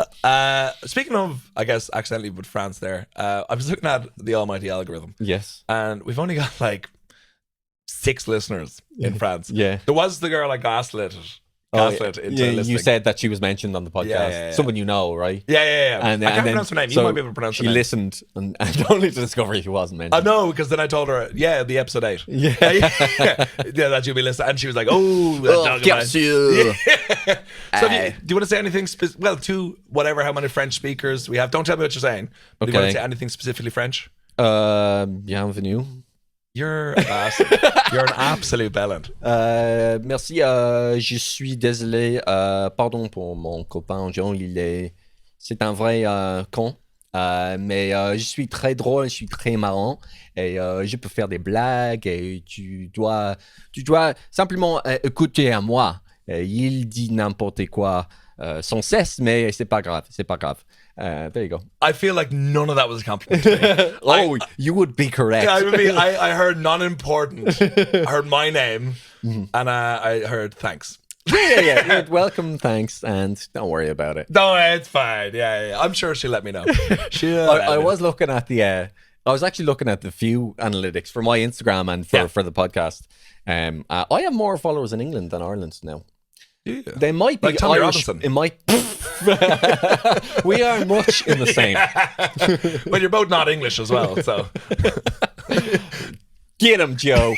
Speaking of, I guess, accidentally with France there, I was looking at the almighty algorithm. Yes. And we've only got like 6 listeners in France. Yeah. There was the girl I gaslit into listening. You said that she was mentioned on the podcast. Yeah. Someone you know, right? Yeah. And I can't then, pronounce her name. You so might be able to pronounce her she name. listened and only to discover she wasn't mentioned. I know, because then I told her, the episode 8. Yeah. That you'll be listening. And she was like, oh, that dog of mine. you. So do you want to say anything, to whatever, how many French speakers we have? Don't tell me what you're saying. Do you want to say anything specifically French? Bienvenue. You're a bastard. You're an absolute bellend. Merci, je suis désolé. Pardon pour mon copain Jean, c'est un vrai con. Mais je suis très drôle, je suis très marrant et je peux faire des blagues et tu dois simplement écouter à moi. Il dit n'importe quoi sans cesse, mais c'est pas grave. There you go. I feel like none of that was a compliment to me. You would be correct. Yeah, I heard non-important. I heard my name, and I heard thanks. Yeah. Welcome, thanks, and don't worry about it. No, it's fine. Yeah. I'm sure she'll let me know. I was looking at I was actually looking at the view analytics for my Instagram and for the podcast. I have more followers in England than Ireland now. Yeah. They might be like Tommy Irish. Robinson. It might. We are much in the same. But you're both not English as well, so. Get him, Joe.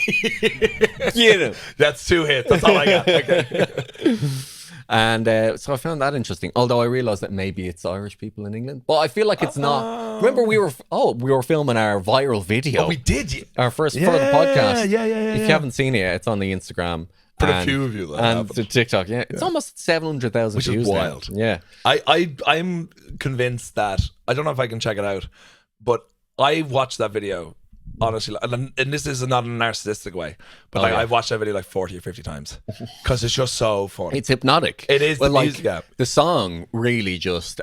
Get him. That's 2 hits. That's all I got. Okay. And so I found that interesting. Although I realized that maybe it's Irish people in England, but I feel like it's not. Remember, we were filming our viral video. Oh, we did. Our first for the podcast. Yeah. If you haven't seen it yet, it's on the Instagram. For a few of you that and the TikTok, it's almost 700,000 views. Which is wild. Now. Yeah, I'm convinced that I don't know if I can check it out, but I watched that video honestly, and this is not in a narcissistic way, but I've watched that video like 40 or 50 times because it's just so fun. It's hypnotic. It is. Well, the music, the song really just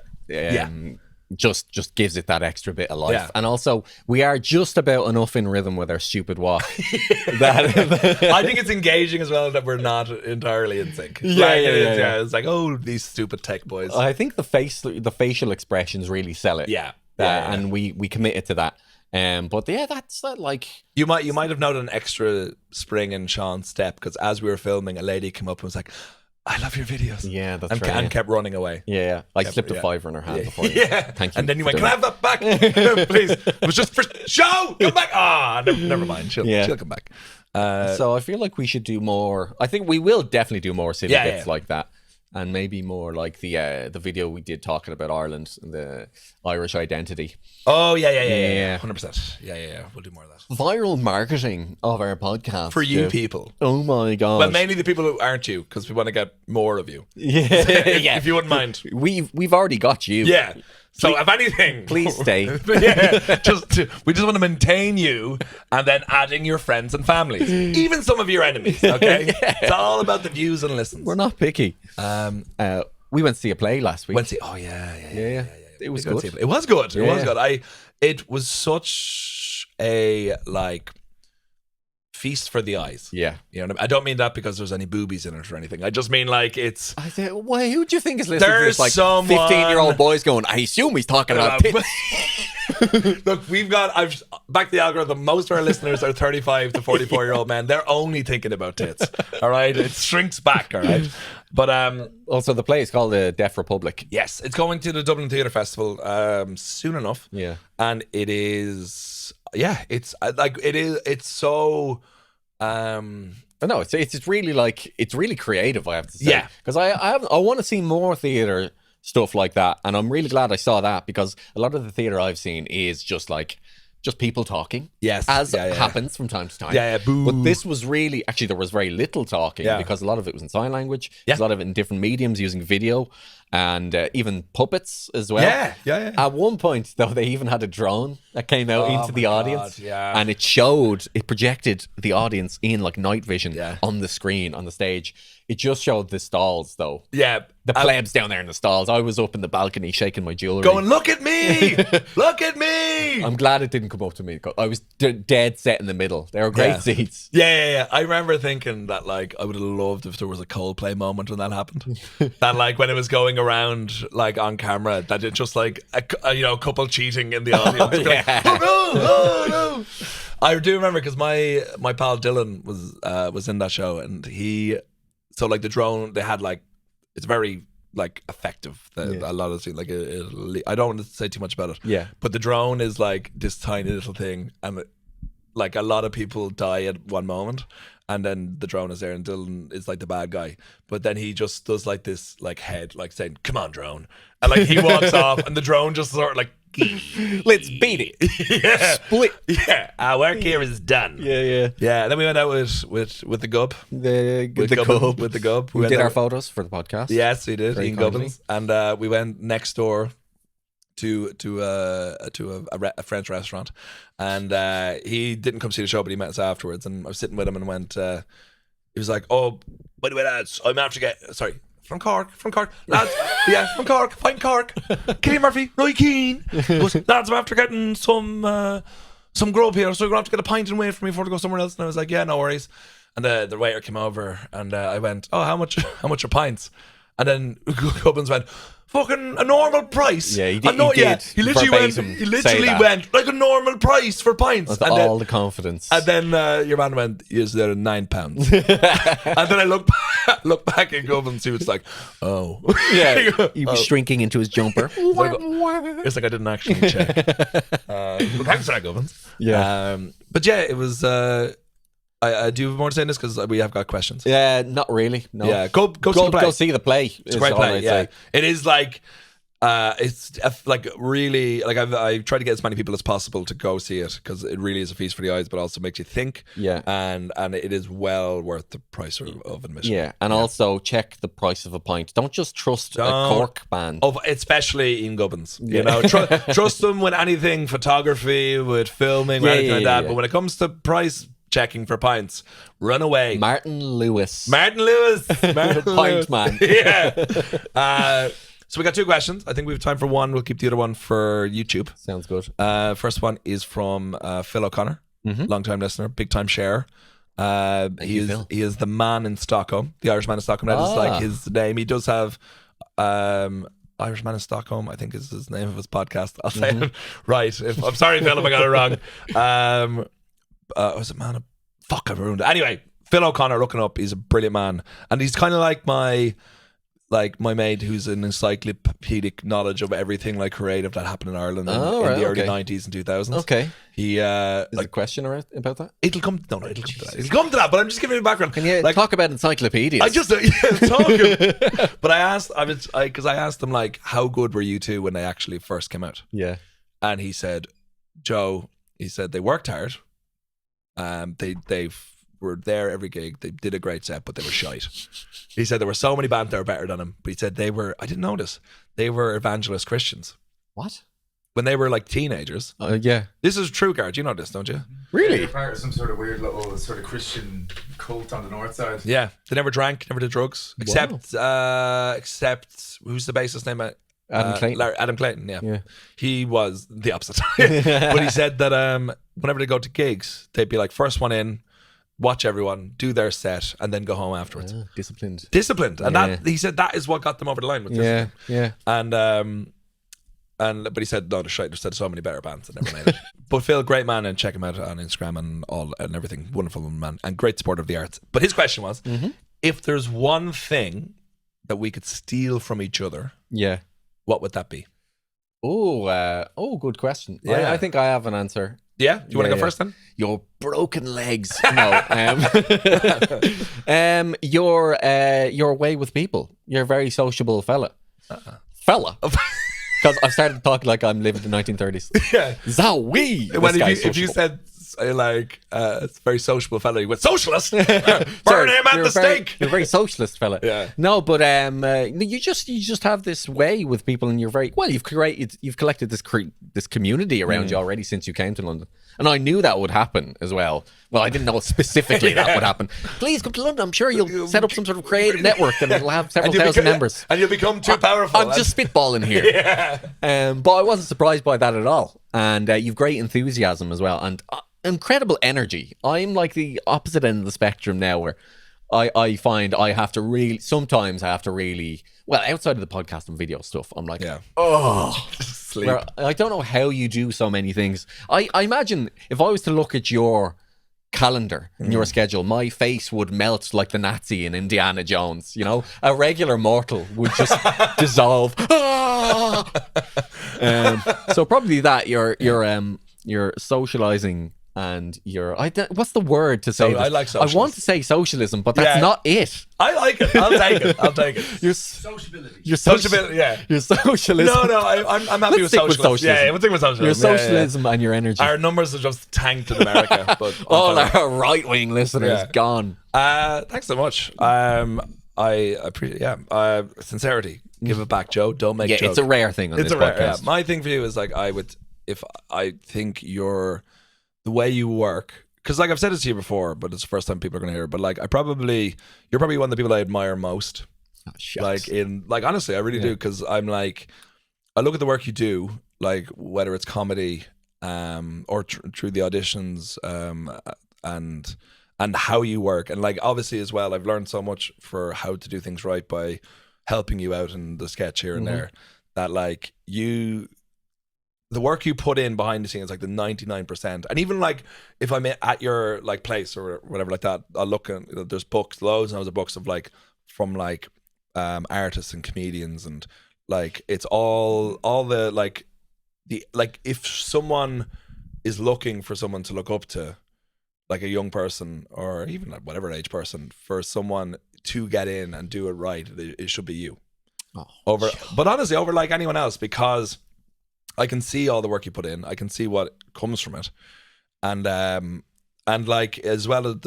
gives it that extra bit of life. Yeah. And also, we are just about enough in rhythm with our stupid walk. I think it's engaging as well that we're not entirely in sync. Yeah. It's like, oh, these stupid tech boys. I think the facial expressions really sell it. Yeah. And we committed to that. But yeah, that's like you might have noted an extra spring in Seán's step because as we were filming, a lady came up and was like, I love your videos. Yeah, that's and, right. And kept running away. Yeah. I slipped a $5 in her hand before. Yeah. Thank you. And then you went, can I have that back? Please. It was just for show. Come back. Never mind. She'll come back. So I feel like we should do more. I think we will definitely do more silly bits like that. And maybe more like the video we did talking about Ireland and the Irish identity. Oh, yeah. 100%. Yeah. We'll do more of that. Viral marketing of our podcast. For you people. Oh my God. Well, mainly the people who aren't you, because we want to get more of you. Yeah. If you wouldn't mind. We've already got you. Yeah. So if anything, please stay. We just want to maintain you, and then adding your friends and families, even some of your enemies. Okay, It's all about the views and listens. We're not picky. We went to see a play last week. Yeah. It was good. It was good. It was such a feast for the eyes. Yeah. You know, I don't mean that because there's any boobies in it or anything. I just mean it's. I said, why? Who do you think is listening to this? Like someone... 15-year-old boys going, I assume he's talking about tits. Look, I've back the algorithm. Most of our listeners are 35 to 44-year-old men. They're only thinking about tits. All right, it shrinks back. All right, but also the play is called the Deaf Republic. Yes, it's going to the Dublin Theatre Festival soon enough. Yeah, and it is. Yeah, it's It's so. No, it's really it's really creative. I have to say. Yeah, because I want to see more theatre stuff like that, and I'm really glad I saw that because a lot of the theatre I've seen is just people talking. Yes, as happens from time to time. Yeah, boo. But this was really actually there was very little talking because a lot of it was in sign language. Yeah. A lot of it in different mediums using video, and even puppets as well. Yeah. At one point, though, they even had a drone that came out into the audience, yeah. and it projected the audience in like night vision on the screen on the stage. It just showed the stalls, though. Yeah. The plebs down there in the stalls. I was up in the balcony shaking my jewelry. Going, look at me! Look at me! I'm glad it didn't come up to me. I was dead set in the middle. They were great seats. Yeah. I remember thinking that, like, I would have loved if there was a Coldplay moment when that happened. That, like, when it was going around, like, on camera, that it just, like, a couple cheating in the audience. Oh, no! I do remember because my pal Dylan was in that show, and so like the drone they had, like, it's very like effective. A lot of things, like I don't want to say too much about it. Yeah, but the drone is like this tiny little thing, and like a lot of people die at one moment, and then the drone is there, and Dylan is like the bad guy. But then he just does like this, like head, like saying, "Come on, drone," and like he walks off, and the drone just sort of like. Let's beat it. Split. Yeah. Our work here is done. Yeah. And then we went out with the Gub. With the Gub. We did our photos for the podcast. Yes, we did. Ian Gubbins. And we went next door to a French restaurant. And he didn't come see the show, but he met us afterwards. And I was sitting with him and went, he was like, "Oh, by the way, lads, I'm after from Cork, lads, from Cork, fighting Cork, Killian Murphy, Roy Keane. Lads, I'm after getting some grub here, so you're going to have to get a pint and wait for me before to go somewhere else." And I was like, "Yeah, no worries." And the waiter came over, and I went, "Oh, how much are pints?" And then Gubbins went, "Fucking a normal price." Yeah, he did. He literally went like a normal price for pints. With all the confidence. And then your man went, "Is there £9?" And then I look back at Gubbins, he was like, "Oh." Yeah, he was shrinking into his jumper. It's like I didn't actually check. But thanks for that, Gubbins. Yeah. But yeah, it was... I do have more to say in this because we have got questions. Yeah, not really. No. Yeah, go see the play. Go see the play. It's a great play. Yeah, it is like it's like really like I try to get as many people as possible to go see it because it really is a feast for the eyes, but also makes you think. Yeah, and it is well worth the price of admission. Yeah, and also check the price of a pint. Don't just trust a Cork band. Especially Ian Gubbins. You know, trust them with anything, photography, with filming, or anything like that. But when it comes to price checking for pints, run away. Martin Lewis. Pint man. Yeah. So we got two questions. I think we have time for one. We'll keep the other one for YouTube. Sounds good. First one is from Phil O'Connor, long-time listener, big-time sharer. He is the man in Stockholm, the Irish man in Stockholm. That is like his name. He does have Irish man in Stockholm, I think is his name of his podcast. I'll say it right. I'm sorry, Phil, if I got it wrong. Was it man? Fuck, I've ruined it. Anyway, Phil O'Connor, looking up, he's a brilliant man, and he's kind of like my mate who's an encyclopedic knowledge of everything like creative that happened in Ireland in the early 90s and 2000s. Okay. He is there a question about that? It'll come to that, but I'm just giving you a background. Can you talk about encyclopedias? I just talking. But I asked him, like, how good were you two when they actually first came out? Yeah. And he said, Joe, they worked hard. They were there every gig. They did a great set, but they were shite. He said there were so many bands that were better than him, but he said I didn't know this. They were evangelist Christians. What? When they were like teenagers. Yeah. This is true, Gareth. You know this, don't you? Really? They were part of some sort of weird little sort of Christian cult on the north side. Yeah. They never drank, never did drugs. Except who's the bassist name? Adam Clayton, yeah. He was the opposite. But he said that whenever they go to gigs, they'd be like, first one in, watch everyone, do their set, and then go home afterwards. Disciplined. And that, he said, that is what got them over the line with discipline. And but he said, no, there's so many better bands that never made it. But Phil, great man, and check him out on Instagram and everything. Wonderful man and great supporter of the arts. But his question was, if there's one thing that we could steal from each other, what would that be? Good question. Yeah. I think I have an answer. Yeah? Do you want to go first then? Your broken legs. No. Your way with people. You're a very sociable fella. Fella? Because I've started talking like I'm living in the 1930s. Yeah. Zowie! If you said it's a very sociable fella. He went, socialist? Burn him at the stake. You're a very socialist fella. Yeah. No, but you just have this way with people, and you're very well. You've collected this community around you already since you came to London, and I knew that would happen as well. Well, I didn't know specifically that would happen. Please come to London. I'm sure you'll set up some sort of creative network, and it'll have several thousand members. And you'll become too powerful. I'm just spitballing here. Yeah. But I wasn't surprised by that at all. And you've great enthusiasm as well, and incredible energy. I'm like the opposite end of the spectrum now, where I find I have to really, sometimes I have to really, well, outside of the podcast and video stuff, I'm like, sleep. where I don't know how you do so many things. I imagine if I was to look at your calendar and your schedule, my face would melt like the Nazi in Indiana Jones. You know, a regular mortal would just dissolve. So probably that you're socializing. And what's the word to say? I like socialism. I want to say socialism, but that's not it. I like it. I'll take it. I'll take it. Sociability. Your Sociability, yeah. Your socialism. No, I'm happy with socialism. Yeah, we'll stick with socialism. Your socialism and your energy. Our numbers are just tanked in America. But all our right-wing listeners gone. Thanks so much. I appreciate. Sincerity. Give it back, Joe. Don't make jokes. It's a rare thing on this podcast. My thing for you is like I think the way you work, because like I've said this to you before, but it's the first time people are going to hear it. But like you're probably one of the people I admire most. Oh, shucks. Honestly, I really do, because I'm like, I look at the work you do, like whether it's comedy, or through the auditions, and how you work, and like obviously as well, I've learned so much for how to do things right by helping you out in the sketch here and there. That like the work you put in behind the scenes, like the 99%, and even like if I'm at your like place or whatever like that, I'll look and there's books, loads of books of like from like artists and comedians, and like it's all the like if someone is looking for someone to look up to, like a young person or even like whatever age person, for someone to get in and do it right, it should be you. But honestly, over like anyone else, because I can see all the work you put in. I can see what comes from it, and like as well as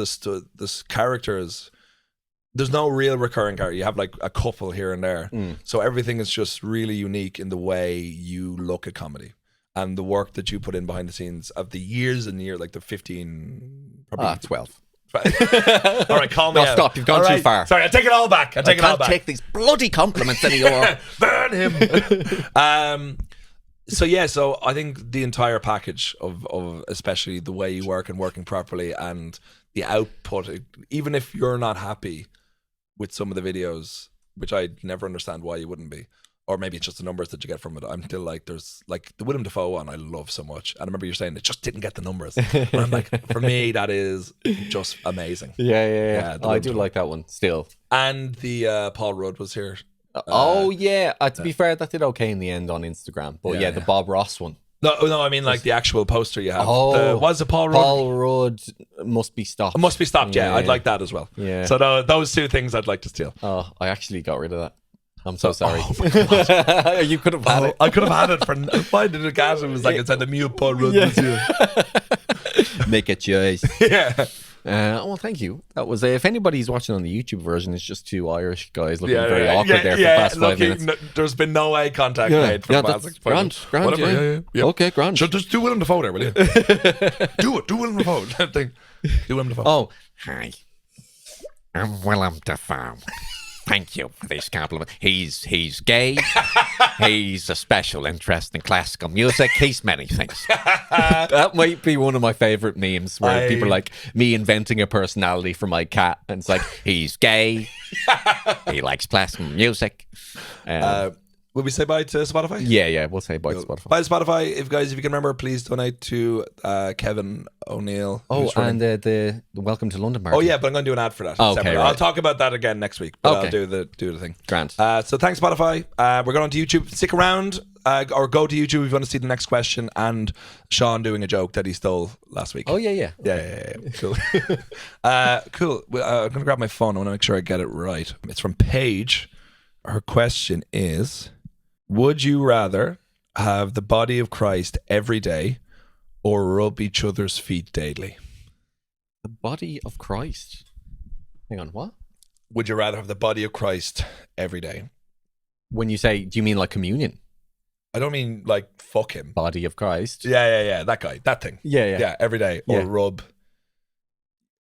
this characters. There's no real recurring character. You have like a couple here and there, so everything is just really unique in the way you look at comedy and the work that you put in behind the scenes of the years and years, like the 15, probably 12. All right, call me out. Stop. You've gone too far. Sorry, I take it all back. I can't take these bloody compliments anymore. Burn him. So I think the entire package of especially the way you work and working properly and the output, even if you're not happy with some of the videos, which I never understand why you wouldn't be, or maybe it's just the numbers that you get from it. I'm still like, there's like the Willem Dafoe one I love so much, and I remember you're saying it just didn't get the numbers, and I'm like, for me that is just amazing. Yeah. I do like that one still. And the Paul Rudd was here. To be fair, that did okay in the end on Instagram. But the Bob Ross one. No, I mean like the actual poster you have. Was it Paul Rudd? Paul Rudd must be stopped. Must be stopped. Yeah, I'd like that as well. Yeah. So those two things I'd like to steal. Oh, I actually got rid of that. I'm so sorry. You could have had it. I could have had it for. Why did it get it? It was like it said the mute Paul Rudd this year. Make a choice. Yeah. Well, thank you. That was if anybody's watching on the YouTube version, it's just two Irish guys looking very awkward there for the past 5 minutes. There's been no eye contact made for the past grand. Yeah. Okay, grand. Just do Willem Dafoe there, will you? Do Willem Dafoe. Do Willem Dafoe. Oh, hi. I'm Willem Dafoe. Thank you for this compliment. He's gay. He's a special interest in classical music. He's many things. That might be one of my favorite memes where people are like me inventing a personality for my cat, and it's like he's gay. He likes classical music. Will we say bye to Spotify? Yeah, we'll say bye to Spotify. Bye to Spotify. If you can remember, please donate to Kevin O'Neill. And the Welcome to London party. Oh yeah, but I'm going to do an ad for that. Okay, right. I'll talk about that again next week. But I'll do the thing. Grand. So thanks Spotify. We're going on to YouTube. Stick around, or go to YouTube if you want to see the next question and Seán doing a joke that he stole last week. Oh yeah. Cool. Cool. I'm going to grab my phone. I want to make sure I get it right. It's from Paige. Her question is: would you rather have the body of Christ every day, or rub each other's feet daily? The body of Christ. Hang on, what? Would you rather have the body of Christ every day? When you say, do you mean like communion? I don't mean like fuck him. Body of Christ. Yeah. That guy, that thing. Yeah. Every day, or Yeah. rub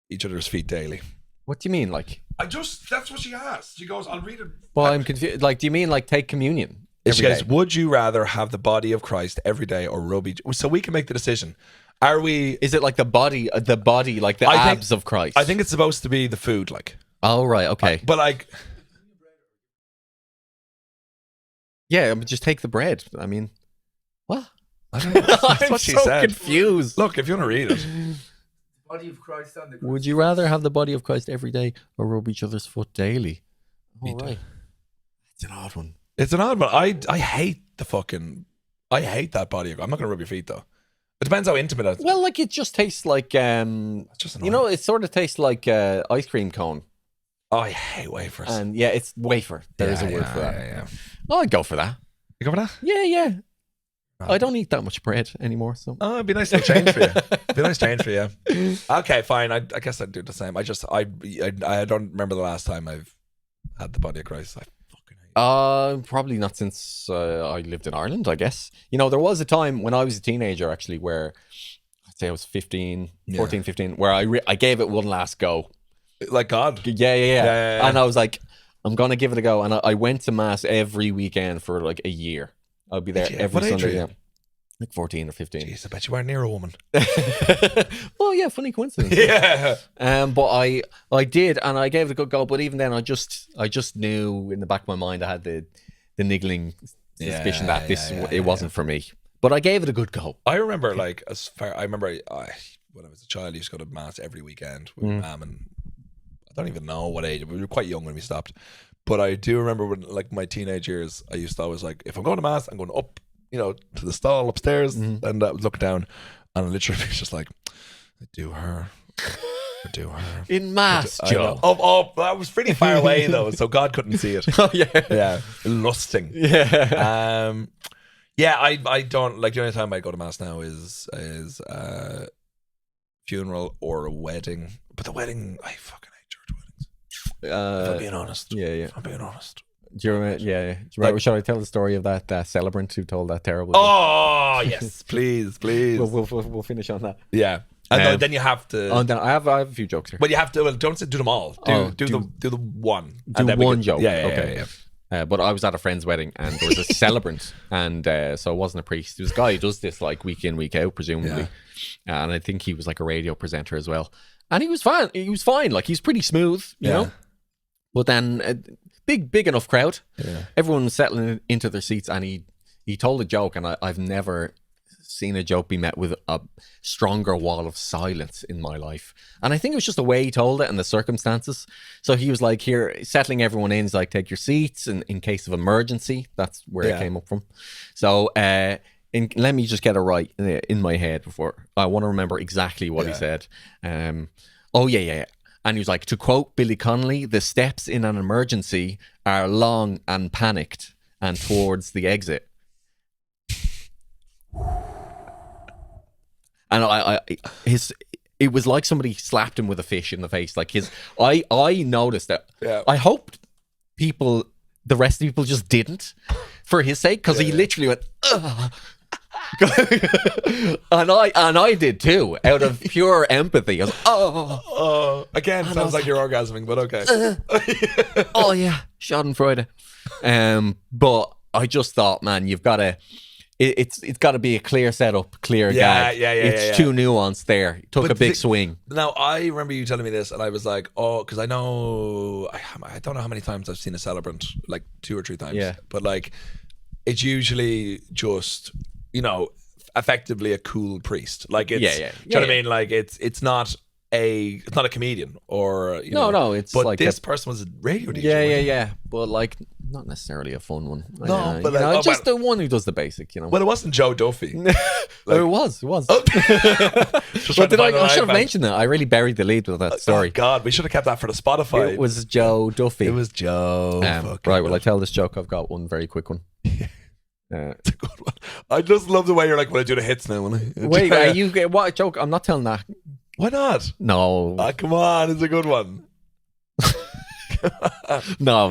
each other's feet daily. What do you mean, like? That's what she asked. She goes, I'll read it. Well, I'm confused. Like, do you mean like take communion? She every goes, day? would you rather have the body of Christ every day or rub each? So we can make the decision. Are we? Is it like the body, like the abs of Christ? I think it's supposed to be the food, like. Oh, right. Okay. But like. Yeah, but just take the bread. I mean, what? I don't know. That's I'm what she so said. confused. Look, if you want to read it. Body of Christ on the cross. Would you rather have the body of Christ every day or rub each other's foot daily? All right. It's an odd one. It's an odd one. I hate the fucking. I hate that body. I'm not going to rub your feet though. It depends how intimate it is. Well, like it just tastes like It's just you know, it sort of tastes like ice cream cone. Oh, I hate wafers. And yeah, it's wafer. There is a word for that. Yeah. Oh, I'd go for that. You go for that? Yeah. I don't eat that much bread anymore, so. Oh, it'd be nice to change for you. It'd be a nice change for you. Okay, fine. I guess I'd do the same. I don't remember the last time I've had the body of Christ. I fucking hate it. Probably not since I lived in Ireland, I guess. You know, there was a time when I was a teenager, actually, where I'd say I was 14, 15, where I gave it one last go. Like God. Yeah. And I was like, I'm going to give it a go. And I went to Mass every weekend for like a year. I'll be there every What age Sunday. were you? Yeah. Like 14 or 15. Jeez, I bet you weren't near a woman. Well, yeah, funny coincidence. Yeah. But I did, and I gave it a good go. But even then, I just knew in the back of my mind I had the niggling suspicion that it wasn't for me. But I gave it a good go. I remember, like, when I was a child, I used to go to Mass every weekend with my mum, and I don't even know what age. We were quite young when we stopped. But I do remember when, like, my teenage years, I used to always, like, if I'm going to Mass, I'm going up, to the stall upstairs, and I would look down, and I literally was just like, I do her. In Mass, Joe. Oh, that was pretty far away, though, so God couldn't see it. Oh, yeah. Yeah. Lusting. Yeah. I don't, like, the only time I go to Mass now is funeral or a wedding. But the wedding, I fucking hate church weddings. If I'm being honest. Yeah. If I'm being honest. Do you remember? Yeah. Do you remember? Shall I tell the story of that celebrant who told that terrible? Oh yes, please. We'll finish on that. Yeah, and then you have to. Oh, then I have a few jokes here. But you have to. Well, don't do them all. Do the one. Do one joke. Yeah. Okay. Yeah. But I was at a friend's wedding and there was a celebrant, and so it wasn't a priest. It was a guy who does this like week in, week out, presumably, and I think he was like a radio presenter as well. And he was fine. Like, he's pretty smooth, you know. But then big enough crowd. Yeah. Everyone was settling into their seats, and he told a joke, and I've never seen a joke be met with a stronger wall of silence in my life. And I think it was just the way he told it and the circumstances. So he was like, here, settling everyone in. He's like, take your seats in case of emergency. That's where it came up from. So let me just get it right in my head before I want to remember exactly what he said. Yeah. And he was like, to quote Billy Connolly, the steps in an emergency are long and panicked and towards the exit. And it was like somebody slapped him with a fish in the face. Like I noticed that. Yeah. I hoped the rest of the people just didn't for his sake, because he literally went, ugh. and I did too, out of pure empathy. I was again, sounds like you're orgasming, but okay. Oh yeah, Schadenfreude. But I just thought, man, you've got to. It's got to be a clear setup, clear gag. It's too nuanced there. Took a big swing. Now, I remember you telling me this, and I was like, because I don't know how many times I've seen a celebrant, like 2 or 3 times. Yeah. But like, it's usually just, effectively a cool priest. Like, it's, do you know what I mean? Like, it's not a comedian or no, it's but like this person was a radio DJ. Yeah, but like not necessarily a fun one. No, but just the one who does the basic. Well, it wasn't Joe Duffy. It was. Oh. But I should have mentioned that. I really buried the lead with that story. Oh God, we should have kept that for the Spotify. It was Joe Duffy. It was Joe. Right. Well, I tell this joke. I've got one very quick one. It's a good one. I just love the way you're like, "Will I do the hits now?" Wait, are you what a joke? I'm not telling that. Why not? No, Come on, it's a good one. no.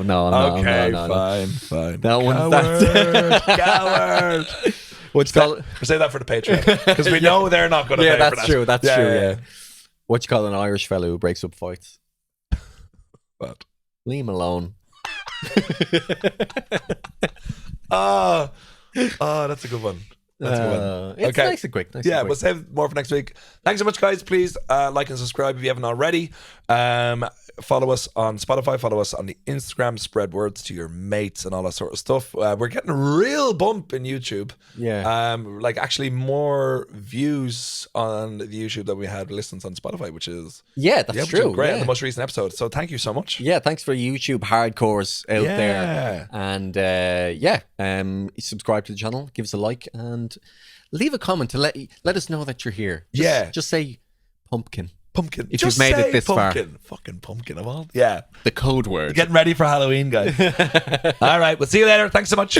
Okay, no. fine. That one's that. Coward. What's called? Say that for the Patreon because we know they're not going to pay for that. That's true. That's true. Yeah. What you call an Irish fellow who breaks up fights? What? Leave him alone. Oh, that's a good one. That's a good one. It's nice and quick. We'll save more for next week. Thanks so much, guys. Please like and subscribe if you haven't already. Follow us on Spotify. Follow us on the Instagram. Spread words to your mates and all that sort of stuff. We're getting a real bump in YouTube. Yeah. Like actually more views on the YouTube than we had listens on Spotify, which is that's true. Which is great. Yeah. In the most recent episode. So thank you so much. Yeah, thanks for YouTube hardcores out there. And subscribe to the channel, give us a like, and leave a comment to let us know that you're here. Just say pumpkin. Pumpkin. If you've made it this far. Fucking pumpkin of all. Yeah. The code word. Getting ready for Halloween, guys. All right. We'll see you later. Thanks so much.